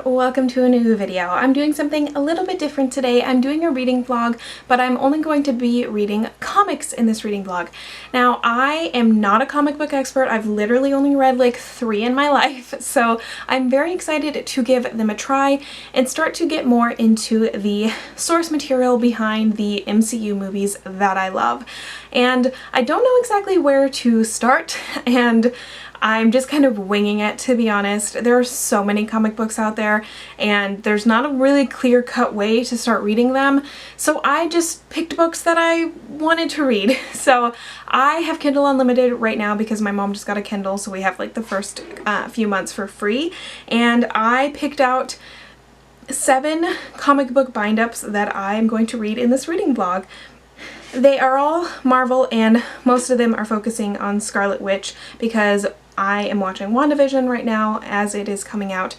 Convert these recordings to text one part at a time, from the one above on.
and welcome to a new video. I'm doing something a little bit different today. I'm doing a reading vlog, but I'm only going to be reading comics in this reading vlog. Now, I am not a comic book expert. I've literally only read like 3 in my life, so I'm very excited to give them a try and start to get more into the source material behind the MCU movies that I love. And I don't know exactly where to start, and I'm just kind of winging it, to be honest. There are so many comic books out there and there's not a really clear-cut way to start reading them. So I just picked books that I wanted to read. So I have Kindle Unlimited right now because my mom just got a Kindle, so we have like the first few months for free. And I picked out 7 comic book bind-ups that I'm going to read in this reading vlog. They are all Marvel, and most of them are focusing on Scarlet Witch because I am watching WandaVision right now as it is coming out.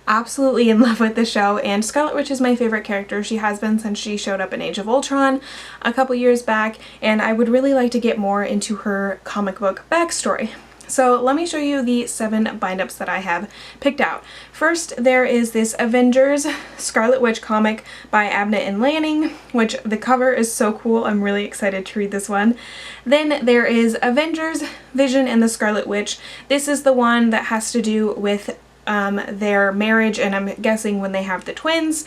Absolutely in love with the show, and Scarlet Witch is my favorite character. She has been since she showed up in Age of Ultron a couple years back, and I would really like to get more into her comic book backstory. So let me show you the 7 bind-ups that I have picked out. First, there is this Avengers Scarlet Witch comic by Abnett and Lanning, which the cover is so cool. I'm really excited to read this one. Then there is Avengers Vision and the Scarlet Witch. This is the one that has to do with their marriage, and I'm guessing when they have the twins.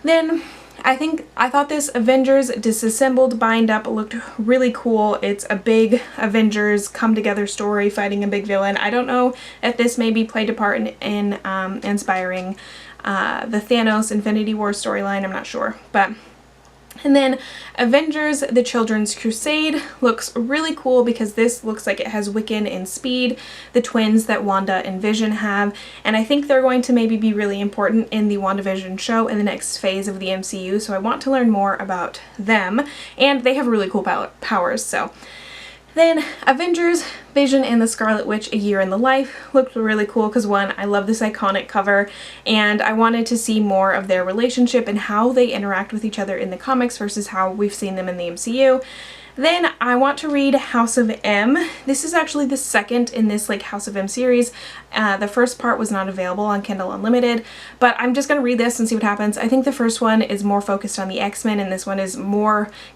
Then I thought this Avengers Disassembled bind-up looked really cool. It's a big Avengers come-together story fighting a big villain. I don't know if this maybe played a part in inspiring the Thanos Infinity War storyline. I'm not sure. And then Avengers The Children's Crusade looks really cool because this looks like it has Wiccan and Speed, the twins that Wanda and Vision have, and I think they're going to maybe be really important in the WandaVision show in the next phase of the MCU, so I want to learn more about them, and they have really cool powers, so. Then Avengers Vision and the Scarlet Witch A Year in the Life looked really cool because, one, I love this iconic cover and I wanted to see more of their relationship and how they interact with each other in the comics versus how we've seen them in the MCU. Then I want to read House of M. This is actually the second in this like House of M series. The first part was not available on Kindle Unlimited, but I'm just going to read this and see what happens. I think the first one is more focused on the X-Men and this one is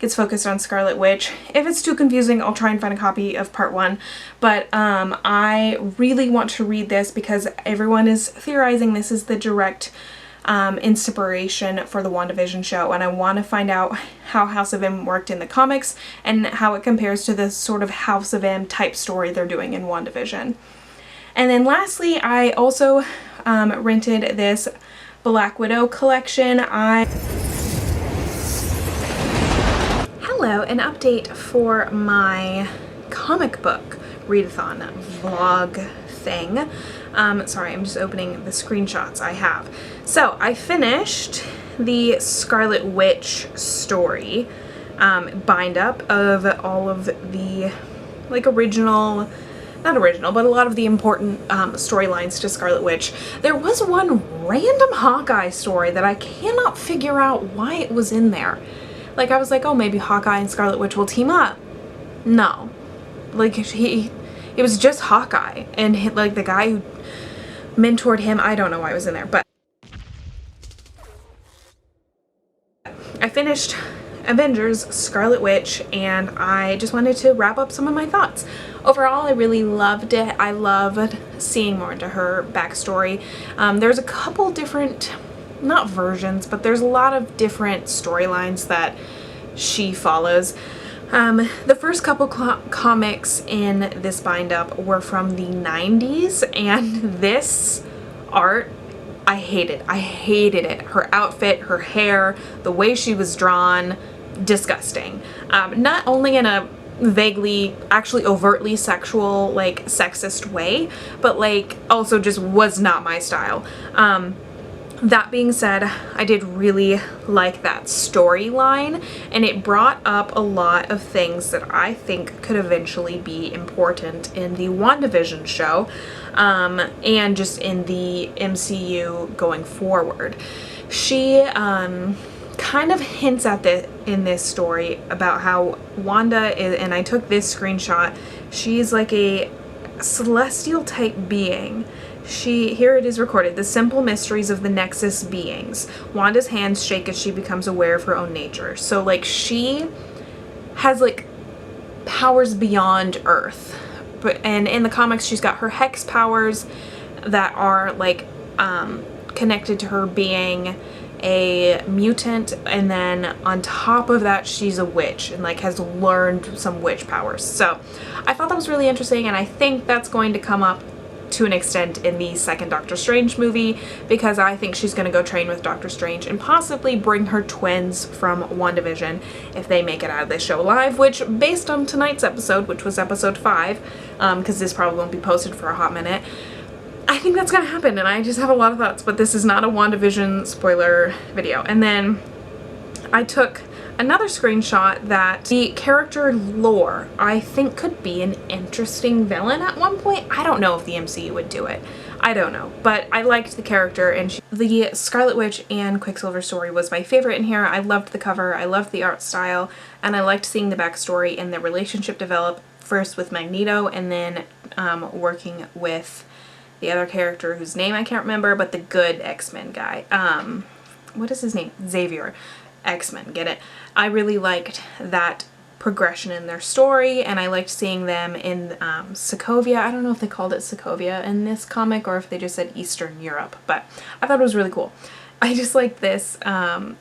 gets focused on Scarlet Witch. If it's too confusing, I'll try and find a copy of part 1, but I really want to read this because everyone is theorizing this is the direct inspiration for the WandaVision show, and I want to find out how House of M worked in the comics and how it compares to the sort of House of M type story they're doing in WandaVision. And then lastly, I also rented this Black Widow collection. Hello, an update for my comic book readathon vlog thing. Sorry, I'm just opening the screenshots I have. So I finished the Scarlet Witch story bind-up of all of the like not original, but a lot of the important storylines to Scarlet Witch. There was one random Hawkeye story that I cannot figure out why it was in there. Like, I was like, oh, maybe Hawkeye and Scarlet Witch will team up. No. Like, it was just Hawkeye, and like the guy who mentored him, I don't know why it was in there, but I finished Avengers Scarlet Witch and I just wanted to wrap up some of my thoughts. Overall, I really loved it. I loved seeing more into her backstory. There's a couple different, not versions, but there's a lot of different storylines that she follows. The first couple comics in this bind-up were from the 90s, and this art, I hated. I hated it. Her outfit, her hair, the way she was drawn, disgusting. Not only in a vaguely, actually overtly sexual, like sexist way, but like also just was not my style. That being said, I did really like that storyline, and it brought up a lot of things that I think could eventually be important in the WandaVision show, and just in the MCU going forward. She kind of hints at in this story about how Wanda is, and I took this screenshot, she's like a celestial type being here it is recorded, the simple mysteries of the Nexus beings. Wanda's hands shake as she becomes aware of her own nature. So like she has like powers beyond Earth. And in the comics she's got her hex powers that are like connected to her being a mutant, and then on top of that she's a witch and like has learned some witch powers. So I thought that was really interesting, and I think that's going to come up to an extent in the second Doctor Strange movie, because I think she's going to go train with Doctor Strange and possibly bring her twins from WandaVision if they make it out of this show alive, which based on tonight's episode, which was episode 5, because this probably won't be posted for a hot minute, I think that's gonna happen, and I just have a lot of thoughts, but this is not a WandaVision spoiler video. And then I took another screenshot that the character Lore, I think, could be an interesting villain at one point. I don't know if the MCU would do it. I don't know, but I liked the character, and the Scarlet Witch and Quicksilver story was my favorite in here. I loved the cover, I loved the art style, and I liked seeing the backstory and the relationship develop, first with Magneto and then working with the other character whose name I can't remember, but the good X-Men guy. What is his name? Xavier. X-Men, get it? I really liked that progression in their story, and I liked seeing them in Sokovia. I don't know if they called it Sokovia in this comic or if they just said Eastern Europe, but I thought it was really cool. I just like this.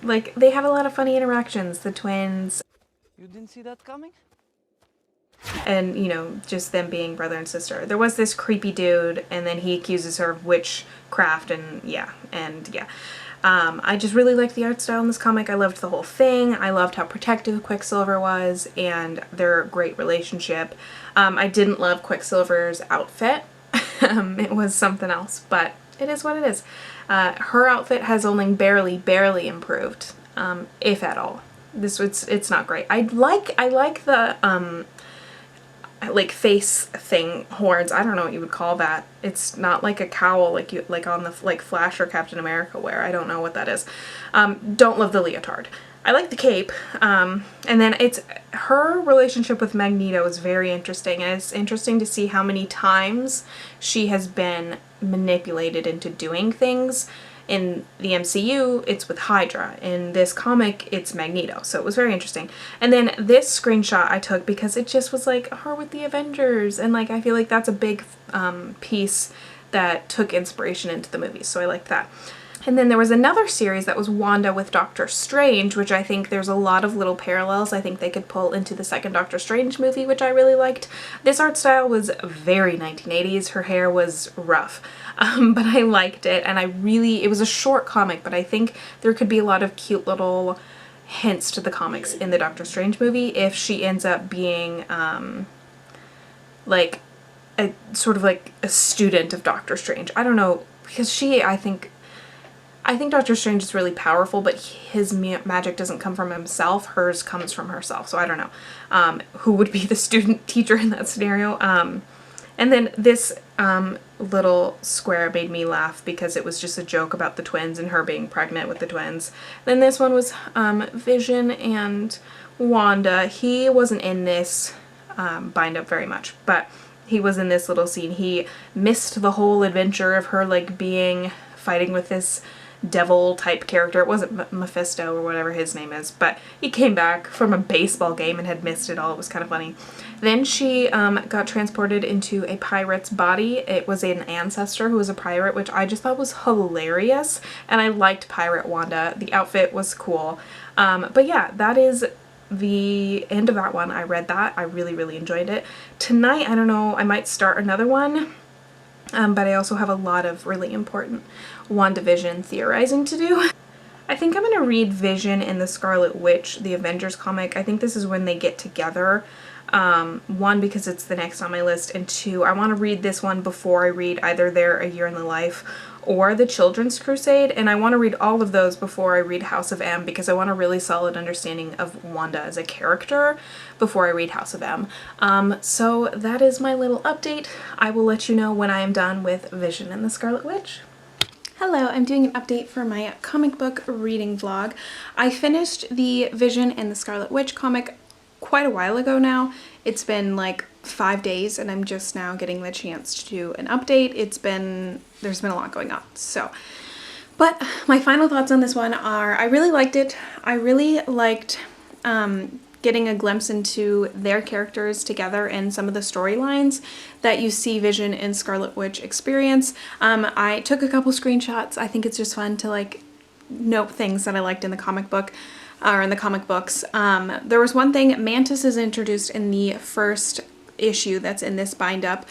Like, they had a lot of funny interactions, the twins. You didn't see that coming? And, you know, just them being brother and sister. There was this creepy dude, and then he accuses her of witchcraft, and yeah. I just really liked the art style in this comic. I loved the whole thing. I loved how protective Quicksilver was, and their great relationship. I didn't love Quicksilver's outfit. It was something else, but it is what it is. Her outfit has only barely improved, if at all. It's not great. I like the like face thing, horns. I don't know what you would call that. It's not like a cowl like on the like Flash or Captain America wear. I don't know what that is. Don't love the leotard. I like the cape. And then her relationship with Magneto is very interesting, and it's interesting to see how many times she has been manipulated into doing things. In the MCU, it's with Hydra. In this comic, it's Magneto. So it was very interesting. And then this screenshot I took because it just was like her with the Avengers. And like I feel like that's a big piece that took inspiration into the movies. So I liked that. And then there was another series that was Wanda with Doctor Strange, which I think there's a lot of little parallels I think they could pull into the second Doctor Strange movie, which I really liked. This art style was very 1980s. Her hair was rough, but I liked it, and it was a short comic, but I think there could be a lot of cute little hints to the comics in the Doctor Strange movie if she ends up being like a sort of like a student of Doctor Strange. I don't know, because I think Doctor Strange is really powerful, but his magic doesn't come from himself. Hers comes from herself. So I don't know who would be the student teacher in that scenario. And then this little square made me laugh because it was just a joke about the twins and her being pregnant with the twins. Then this one was Vision and Wanda. He wasn't in this bind up very much, but he was in this little scene. He missed the whole adventure of her like fighting with this devil type character. It wasn't Mephisto or whatever his name is, but he came back from a baseball game and had missed it all. It was kind of funny. Then she got transported into a pirate's body. It was an ancestor who was a pirate, which I just thought was hilarious, and I liked Pirate Wanda. The outfit was cool. But yeah, that is the end of that one. I read that. I really enjoyed it. Tonight, I don't know, I might start another one. But I also have a lot of really important WandaVision theorizing to do. I think I'm going to read Vision and the Scarlet Witch, the Avengers comic. I think this is when they get together. One, because it's the next on my list, and two, I want to read this one before I read either their A Year in the Life or the Children's Crusade, and I want to read all of those before I read House of M, because I want a really solid understanding of Wanda as a character before I read House of M. So that is my little update. I will let you know when I am done with Vision and the Scarlet Witch. Hello, I'm doing an update for my comic book reading vlog. I finished the Vision and the Scarlet Witch comic quite a while ago now. It's been like 5 days and I'm just now getting the chance to do an update. There's been a lot going on. So, but my final thoughts on this one are I really liked it. I really liked getting a glimpse into their characters together and some of the storylines that you see Vision and Scarlet Witch experience. I took a couple screenshots. I think it's just fun to like note things that I liked in the comic book or in the comic books. There was one thing, Mantis is introduced in the first issue that's in this bind up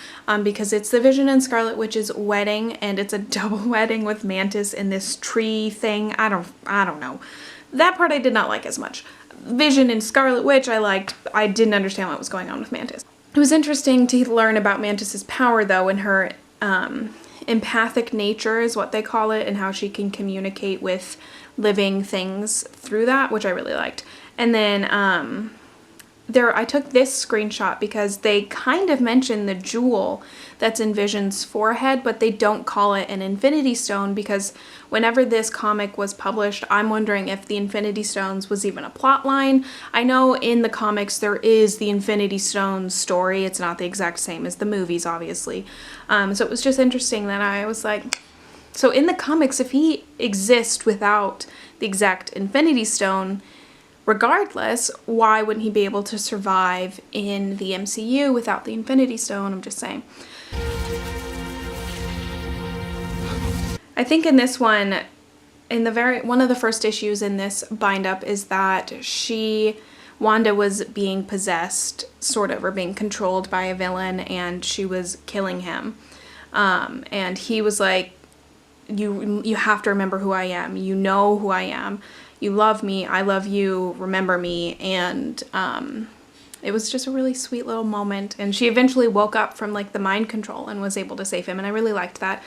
because it's the Vision and Scarlet Witch's wedding, and it's a double wedding with Mantis in this tree thing. I don't know. That part I did not like as much. Vision and Scarlet Witch I liked. I didn't understand what was going on with Mantis. It was interesting to learn about Mantis's power though, and her empathic nature is what they call it, and how she can communicate with living things through that, which I really liked. And then I took this screenshot because they kind of mention the jewel that's in Vision's forehead, but they don't call it an Infinity Stone because whenever this comic was published, I'm wondering if the Infinity Stones was even a plot line. I know in the comics there is the Infinity Stones story. It's not the exact same as the movies, obviously. So it was just interesting that I was like, so in the comics, if he exists without the exact Infinity Stone, regardless, why wouldn't he be able to survive in the MCU without the Infinity Stone? I'm just saying. I think in this one, one of the first issues in this bind up is that Wanda was being possessed, sort of, or being controlled by a villain, and she was killing him. And he was like, you have to remember who I am. You know who I am. You love me, I love you, remember me. And it was just a really sweet little moment. And she eventually woke up from like the mind control and was able to save him, and I really liked that.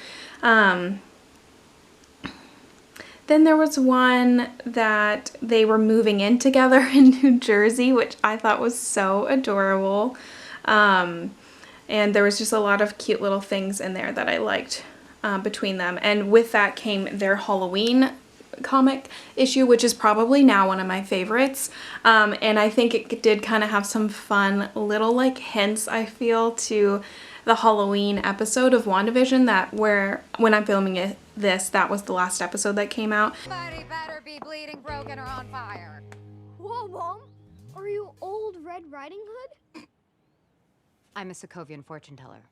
Then there was one that they were moving in together in New Jersey, which I thought was so adorable. And there was just a lot of cute little things in there that I liked between them. And with that came their Halloween comic issue, which is probably now one of my favorites. And I think it did kind of have some fun little like hints, I feel, to the Halloween episode of WandaVision when I'm filming this, that was the last episode that came out. Somebody better be bleeding, broken, or on fire. Whoa, Mom. Are you old Red Riding Hood? I'm a Sokovian fortune teller.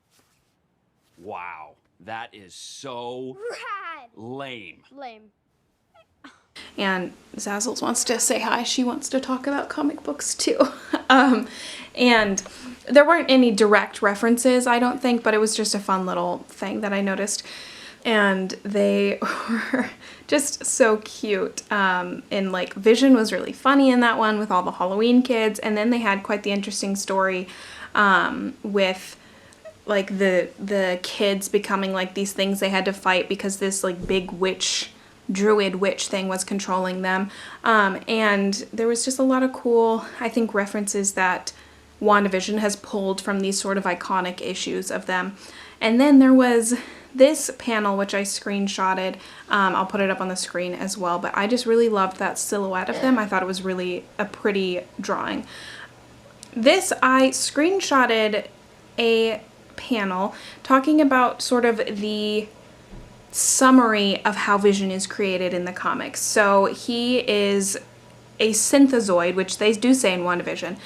Wow, that is so Rad. lame. Lame. And Zazzles wants to say hi. She wants to talk about comic books too. And there weren't any direct references, I don't think, but it was just a fun little thing that I noticed. And they were just so cute. And like Vision was really funny in that one with all the Halloween kids. And then they had quite the interesting story with like the kids becoming like these things they had to fight because this like big druid witch thing was controlling them. And there was just a lot of cool, I think, references that WandaVision has pulled from these sort of iconic issues of them. And then there was this panel, which I screenshotted. I'll put it up on the screen as well, but I just really loved that silhouette of them. I thought it was really a pretty drawing. This, I screenshotted a panel talking about sort of the summary of how Vision is created in the comics. So he is a synthezoid, which they do say in WandaVision.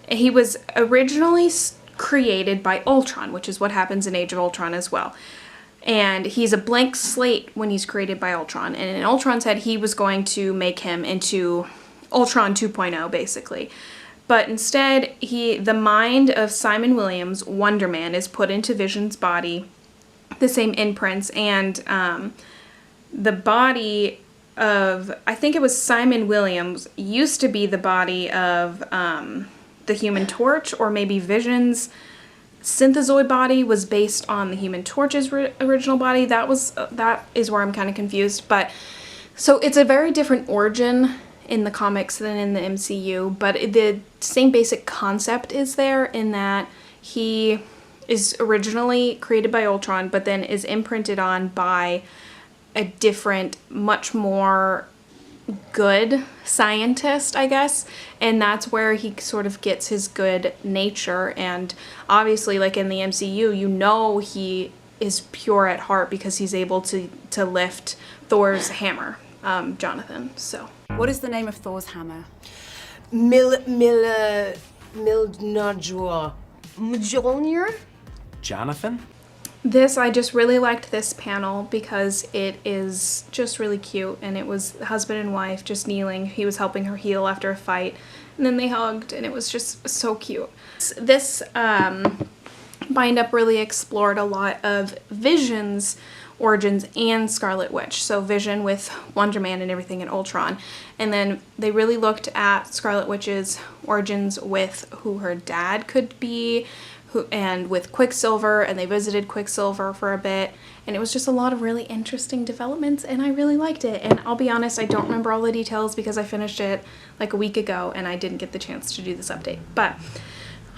He was originally created by Ultron, which is what happens in Age of Ultron as well. And he's a blank slate when he's created by Ultron. And in Ultron's head, he was going to make him into Ultron 2.0, basically. But instead, the mind of Simon Williams, Wonder Man, is put into Vision's body, the same imprints, and the body of, I think it was Simon Williams, used to be the body of the Human Torch, or maybe Vision's synthezoid body was based on the Human Torch's original body. That is where I'm kind of confused. But so it's a very different origin in the comics than in the MCU, but the same basic concept is there, in that he is originally created by Ultron, but then is imprinted on by a different, much more good scientist, I guess, and that's where he sort of gets his good nature. And obviously, like in the MCU, you know he is pure at heart because he's able to lift Thor's hammer, Jonathan. So What is the name of Thor's hammer? Mjolnir. Jonathan? this, I just really liked this panel because it is just really cute, and it was husband and wife just kneeling. He was helping her heal after a fight, and then they hugged, and it was just so cute. This bind-up really explored a lot of Vision's origins and Scarlet Witch. So Vision with Wonder Man and everything in Ultron. And then they really looked at Scarlet Witch's origins with who her dad could be, and with Quicksilver, and they visited Quicksilver for a bit. And it was just a lot of really interesting developments, and I really liked it. And I'll be honest, I don't remember all the details because I finished it like a week ago and I didn't get the chance to do this update. But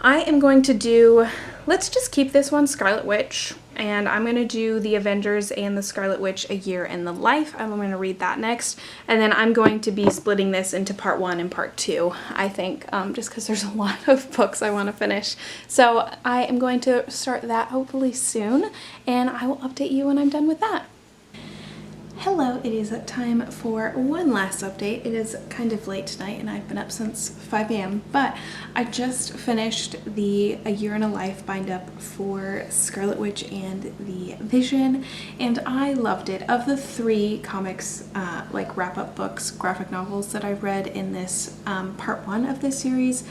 I am going to do, let's just keep this one Scarlet Witch, and I'm going to do the Avengers and the Scarlet Witch: A Year in the Life. I'm going to read that next, and then I'm going to be splitting this into part 1 and part 2, I think, just because there's a lot of books I want to finish. So I am going to start that hopefully soon, and I will update you when I'm done with that. Hello, it is time for one last update. It is kind of late tonight and I've been up since 5 a.m. but I just finished the A Year in a Life bind up for Scarlet Witch and the Vision, and I loved it. Of the 3 comics, like wrap-up books, graphic novels that I've read in this part 1 of this series,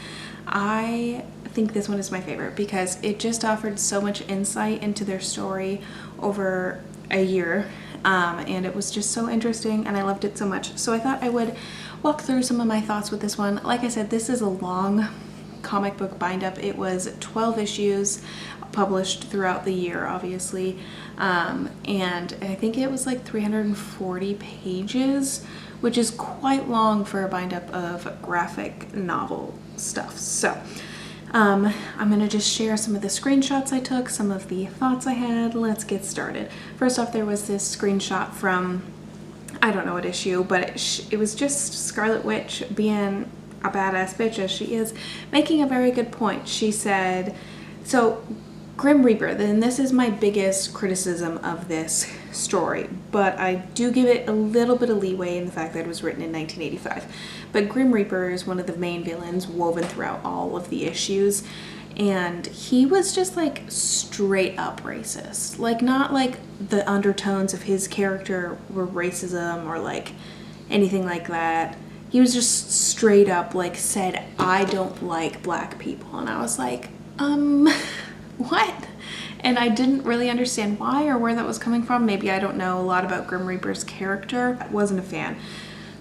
I think this one is my favorite because it just offered so much insight into their story over a year. And it was just so interesting and I loved it so much. So I thought I would walk through some of my thoughts with this one. Like I said, this is a long comic book bind up. It was 12 issues published throughout the year, obviously. And I think it was like 340 pages, which is quite long for a bind up of graphic novel stuff. So I'm gonna just share some of the screenshots I took, some of the thoughts I had. Let's get started. First off, there was this screenshot from, I don't know what issue, but it was just Scarlet Witch being a badass bitch as she is, making a very good point. She said, so Grim Reaper, then this is my biggest criticism of this story, but I do give it a little bit of leeway in the fact that it was written in 1985. But Grim Reaper is one of the main villains woven throughout all of the issues, and he was just like straight up racist. Like, not like the undertones of his character were racism or like anything like that. He was just straight up like said, I don't like black people. And I was like, what? And I didn't really understand why or where that was coming from. Maybe I don't know a lot about Grim Reaper's character. I wasn't a fan.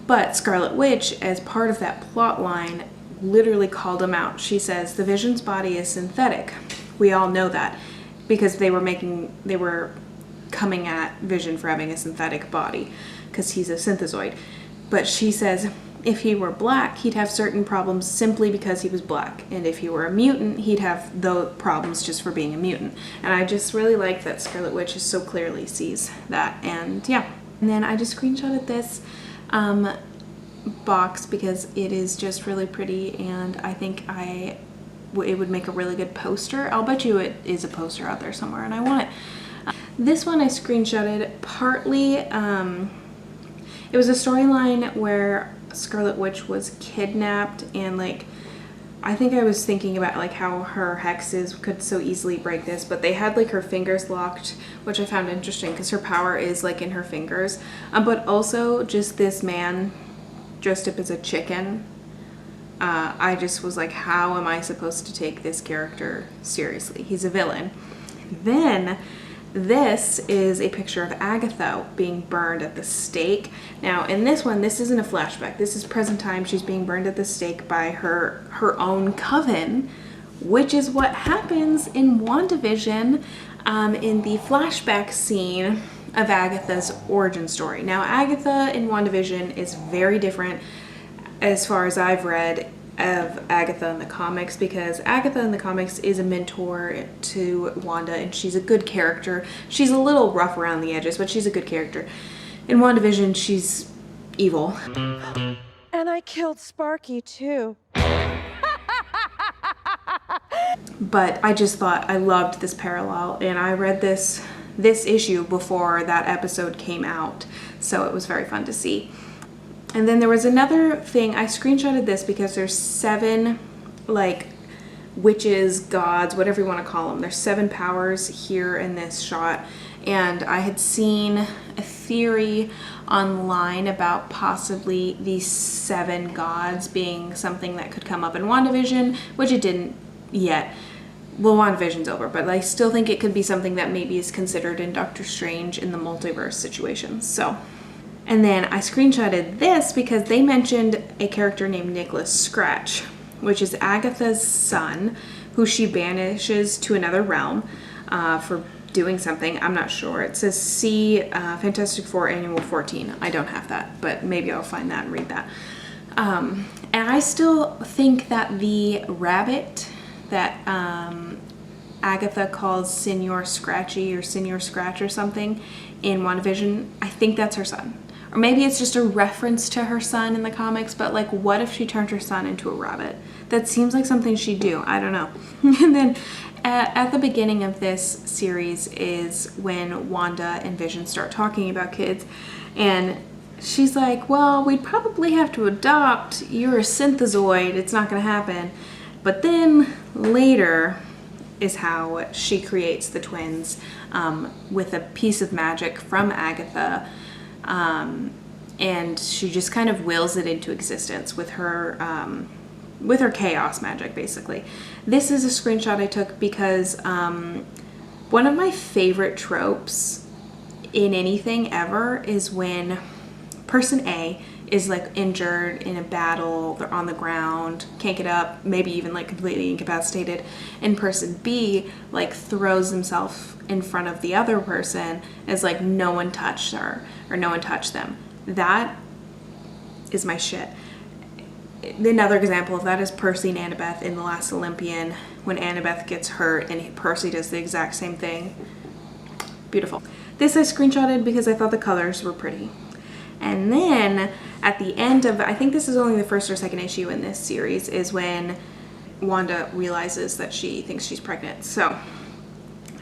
But Scarlet Witch, as part of that plot line, literally called him out. She says, the Vision's body is synthetic. We all know that because they were coming at Vision for having a synthetic body because he's a synthezoid. But she says, if he were black, he'd have certain problems simply because he was black. And if he were a mutant, he'd have those problems just for being a mutant. And I just really like that Scarlet Witch so clearly sees that. And yeah. And then I just screenshotted this box because it is just really pretty, and I think it would make a really good poster. I'll bet you it is a poster out there somewhere and I want it. This one I screenshotted partly. It was a storyline where Scarlet Witch was kidnapped, and like I think I was thinking about like how her hexes could so easily break this, but they had like her fingers locked, which I found interesting because her power is like in her fingers. But also just this man dressed up as a chicken. I just was like, how am I supposed to take this character seriously? He's a villain. Then this is a picture of Agatha being burned at the stake. Now in this one, this isn't a flashback. This is present time. She's being burned at the stake by her own coven, which is what happens in WandaVision in the flashback scene of Agatha's origin story. Now Agatha in WandaVision is very different as far as I've read of Agatha in the comics, because Agatha in the comics is a mentor to Wanda and she's a good character. She's a little rough around the edges, but she's a good character. In WandaVision, she's evil. And I killed Sparky too. But I just thought I loved this parallel, and I read this issue before that episode came out, so it was very fun to see. And then there was another thing, I screenshotted this because there's 7 like witches, gods, whatever you want to call them. There's 7 powers here in this shot, and I had seen a theory online about possibly these 7 gods being something that could come up in WandaVision, which it didn't yet. Well, WandaVision's over, but I still think it could be something that maybe is considered in Doctor Strange in the multiverse situation. So, and then I screenshotted this because they mentioned a character named Nicholas Scratch, which is Agatha's son, who she banishes to another realm for doing something. I'm not sure. It says see Fantastic Four Annual 14. I don't have that, but maybe I'll find that and read that. And I still think that the rabbit that Agatha calls Senor Scratchy or Senor Scratch or something in WandaVision, I think that's her son. Or maybe it's just a reference to her son in the comics, but like what if she turned her son into a rabbit? That seems like something she'd do. I don't know. And then at the beginning of this series is when Wanda and Vision start talking about kids, and she's like, well, we'd probably have to adopt. You're a synthezoid. It's not going to happen. But then later is how she creates the twins with a piece of magic from Agatha. And she just kind of wills it into existence with her chaos magic, basically. This is a screenshot I took because one of my favorite tropes in anything ever is when person A is like injured in a battle, they're on the ground, can't get up, maybe even like completely incapacitated, and person B like throws himself in front of the other person as like no one touched her or no one touched them. That is my shit. Another example of that is Percy and Annabeth in The Last Olympian, when Annabeth gets hurt and Percy does the exact same thing. Beautiful. This I screenshotted because I thought the colors were pretty. And then at the end of, I think this is only the first or second issue in this series, is when Wanda realizes that she thinks she's pregnant. So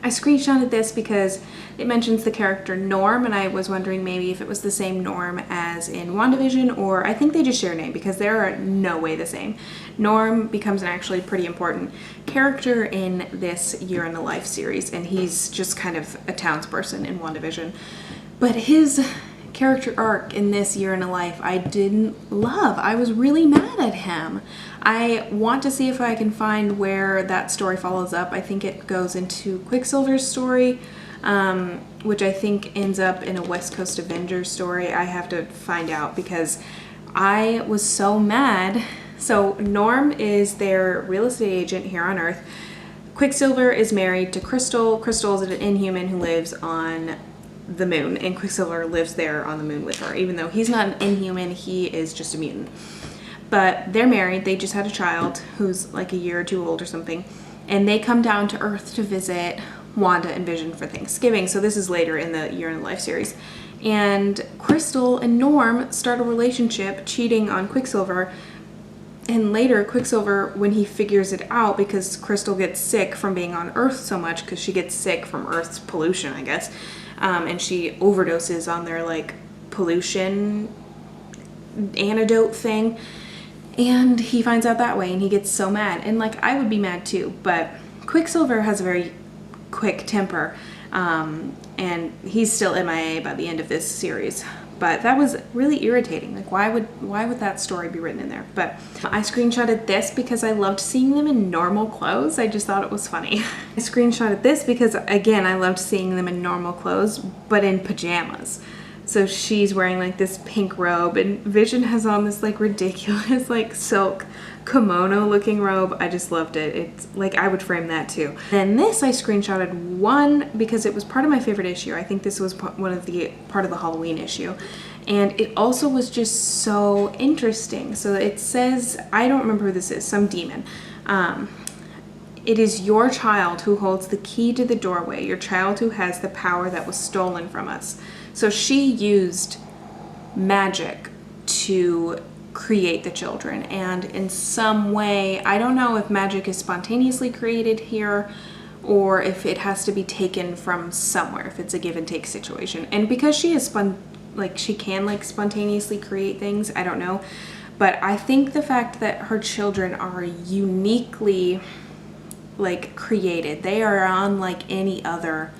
I screenshotted this because it mentions the character Norm, and I was wondering maybe if it was the same Norm as in WandaVision, or I think they just share a name because they're no way the same. Norm becomes an actually pretty important character in this Year in the Life series, and he's just kind of a townsperson in WandaVision. But his character arc in this Year in a Life I didn't love. I was really mad at him. I want to see if I can find where that story follows up. I think it goes into Quicksilver's story, which I think ends up in a West Coast Avengers story. I have to find out because I was so mad. So Norm is their real estate agent here on Earth. Quicksilver is married to Crystal. Crystal is an Inhuman who lives on the moon, and Quicksilver lives there on the moon with her. Even though he's not an Inhuman, he is just a mutant. But they're married, they just had a child who's like a year or two old or something, and they come down to Earth to visit Wanda and Vision for Thanksgiving. So this is later in the Year in the Life series. And Crystal and Norm start a relationship, cheating on Quicksilver. And later, Quicksilver, when he figures it out, because Crystal gets sick from being on Earth so much, because she gets sick from Earth's pollution, I guess, and she overdoses on their like pollution antidote thing, and he finds out that way and he gets so mad, and like I would be mad too, but Quicksilver has a very quick temper, and he's still MIA by the end of this series. But that was really irritating. Like why would that story be written in there? But I screenshotted this because I loved seeing them in normal clothes. I just thought it was funny. I screenshotted this because again, I loved seeing them in normal clothes, but in pajamas. So she's wearing like this pink robe, and Vision has on this like ridiculous like silk kimono looking robe. I just loved it. It's like I would frame that too. And this I screenshotted one because it was part of my favorite issue. I think this was part of the Halloween issue, and it also was just so interesting. So it says, I don't remember who this is, some demon. It is your child who holds the key to the doorway, your child who has the power that was stolen from us. So she used magic to create the children. And in some way, I don't know if magic is spontaneously created here or if it has to be taken from somewhere, if it's a give and take situation. And because she is she can like spontaneously create things, I don't know. But I think the fact that her children are uniquely like created, they are unlike any other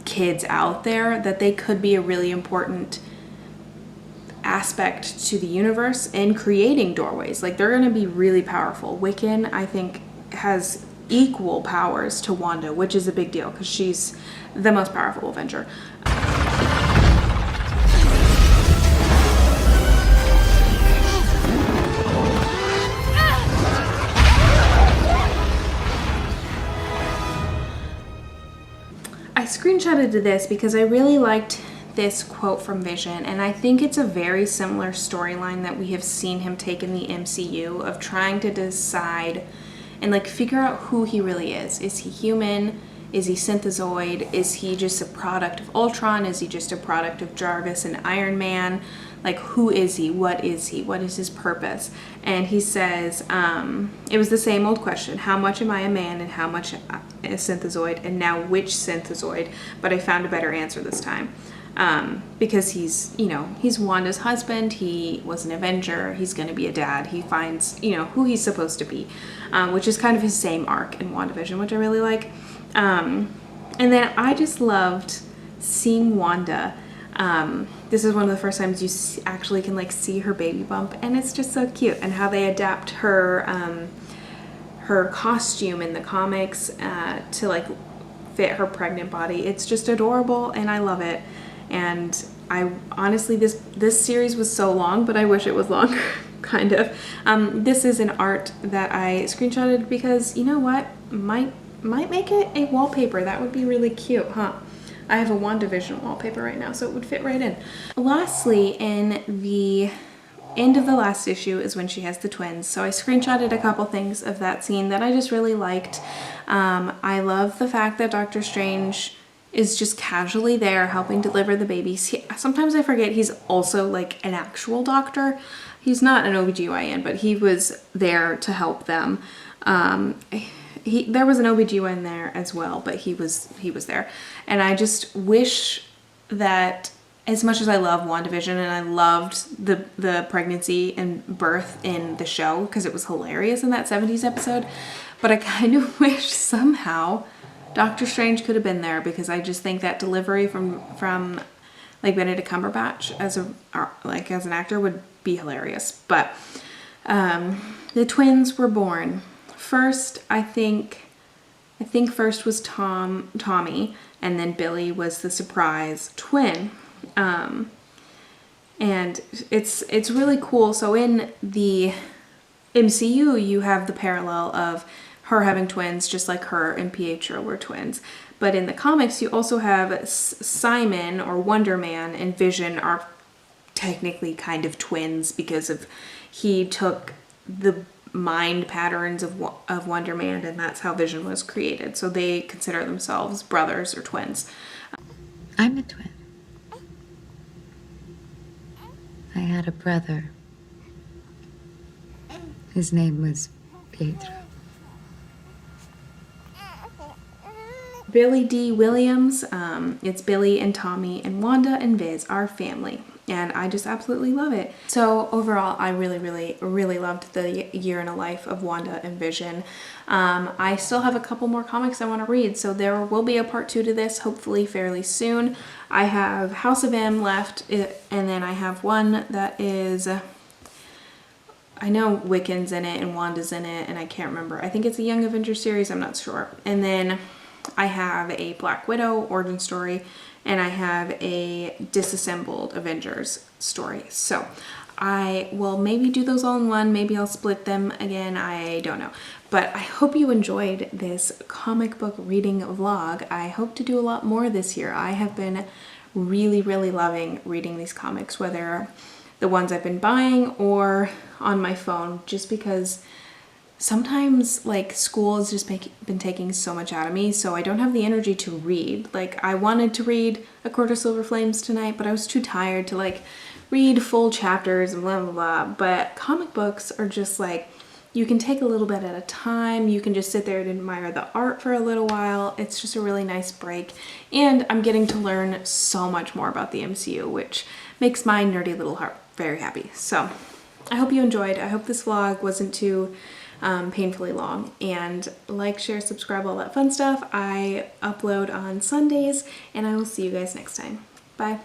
kids out there, that they could be a really important aspect to the universe in creating doorways. Like they're gonna be really powerful. Wiccan, I think, has equal powers to Wanda, which is a big deal because she's the most powerful Avenger. I screenshotted this because I really liked this quote from Vision, and I think it's a very similar storyline that we have seen him take in the MCU of trying to decide and like figure out who he really is. Is he human? Is he synthezoid? Is he just a product of Ultron? Is he just a product of Jarvis and Iron Man? Like, who is he? What is he? What is his purpose? And he says, it was the same old question. How much am I a man and how much a synthezoid? And now which synthezoid? But I found a better answer this time. Because he's, you know, he's Wanda's husband. He was an Avenger. He's going to be a dad. He finds, you know, who he's supposed to be, which is kind of his same arc in WandaVision, which I really like. And then I just loved seeing Wanda. This is one of the first times you actually can like see her baby bump, and it's just so cute, and how they adapt her her costume in the comics to like fit her pregnant body. It's just adorable, and I love it. And I honestly, this series was so long, but I wish it was longer. Kind of. This is an art that I screenshotted because, you know what, might make it a wallpaper. That would be really cute, huh? I have a WandaVision wallpaper right now, so it would fit right in. Lastly, in the end of the last issue is when she has the twins. So I screenshotted a couple things of that scene that I just really liked. I love the fact that Doctor Strange is just casually there helping deliver the babies. Sometimes I forget he's also like an actual doctor. He's not an OBGYN, but he was there to help them. There was an OBGYN there as well, but he was there. And I just wish that, as much as I love WandaVision and I loved the pregnancy and birth in the show because it was hilarious in that 70s episode, but I kind of wish somehow Doctor Strange could have been there, because I just think that delivery from like Benedict Cumberbatch as an actor would be hilarious. But the twins were born. First, I think first was Tommy, and then Billy was the surprise twin. And it's really cool. So in the MCU, you have the parallel of her having twins, just like her and Pietro were twins. But in the comics, you also have Simon, or Wonder Man, and Vision are technically kind of twins because of he took the mind patterns of Wonder Man, and that's how Vision was created. So they consider themselves brothers or twins. I'm a twin. I had a brother. His name was Pietro. Billy D. Williams, it's Billy and Tommy and Wanda and Viz, our family. And I just absolutely love it. So overall, I really, really, really loved the year in a life of Wanda and Vision. I still have a couple more comics I want to read, so there will be a part 2 to this, hopefully fairly soon. I have House of M left, and then I have one that is, I know Wiccan's in it and Wanda's in it, and I can't remember. I think it's a Young Avengers series, I'm not sure. And then I have a Black Widow origin story, and I have a disassembled Avengers story. So I will maybe do those all in one. Maybe I'll split them again. I don't know. But I hope you enjoyed this comic book reading vlog. I hope to do a lot more this year. I have been really, really loving reading these comics, whether the ones I've been buying or on my phone, just because sometimes like school has just been taking so much out of me, so I don't have the energy to read. Like, I wanted to read A Court of Silver Flames tonight, but I was too tired to like read full chapters and blah, blah, blah. But comic books are just like, you can take a little bit at a time. You can just sit there and admire the art for a little while. It's just a really nice break. And I'm getting to learn so much more about the MCU, which makes my nerdy little heart very happy. So I hope you enjoyed. I hope this vlog wasn't too painfully long. And like, share, subscribe, all that fun stuff. I upload on Sundays, and I will see you guys next time. Bye.